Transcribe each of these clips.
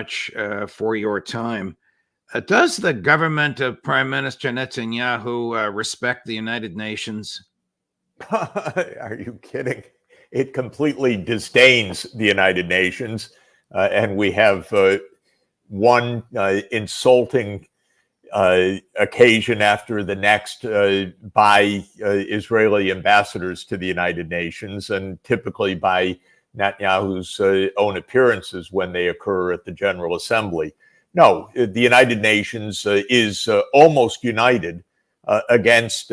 much for your time. Does the government of Prime Minister Netanyahu respect the United Nations? Are you kidding? It completely disdains the United Nations. And we have one insulting occasion after the next by Israeli ambassadors to the United Nations, and typically by Netanyahu's own appearances when they occur at the General Assembly. No, the United Nations is almost united against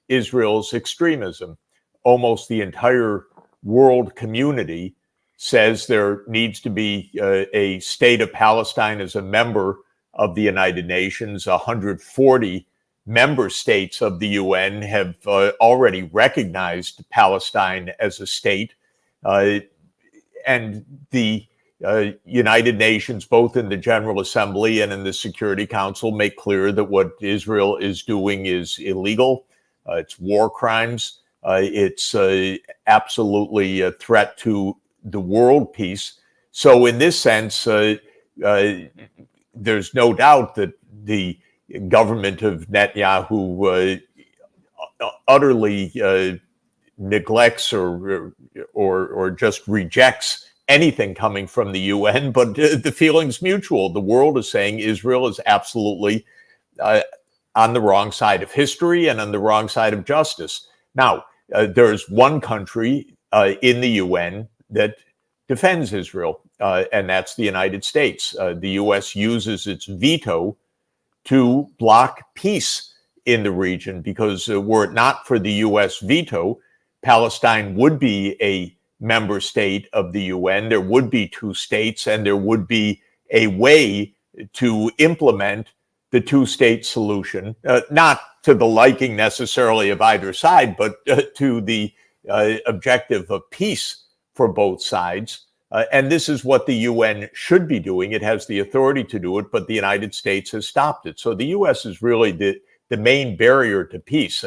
Israel's extremism. Almost the entire world community says there needs to be a state of Palestine as a member of the United Nations. 140 member states of the UN have already recognized Palestine as a state. And the United Nations, both in the General Assembly and in the Security Council, make clear that what Israel is doing is illegal. It's war crimes. It's absolutely a threat to the world peace. So in this sense, there's no doubt that the government of Netanyahu utterly neglects or just rejects anything coming from the UN, but the feeling's mutual. The world is saying Israel is absolutely on the wrong side of history and on the wrong side of justice. Now, there's one country in the UN that defends Israel, and that's the United States. The US uses its veto to block peace in the region, because were it not for the US veto, Palestine would be a member state of the UN. There would be two states, and there would be a way to implement the two-state solution, not to the liking necessarily of either side, but to the objective of peace for both sides. And this is what the UN should be doing. It has the authority to do it, but the United States has stopped it. So the US is really the main barrier to peace.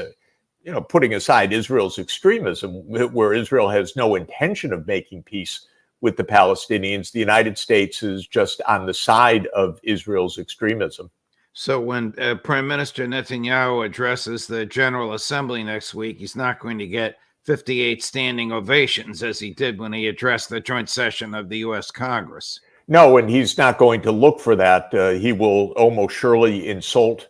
Putting aside Israel's extremism, where Israel has no intention of making peace with the Palestinians, the United States is just on the side of Israel's extremism. So when Prime Minister Netanyahu addresses the General Assembly next week, he's not going to get 58 standing ovations as he did when he addressed the joint session of the U.S. Congress. No, and he's not going to look for that. He will almost surely insult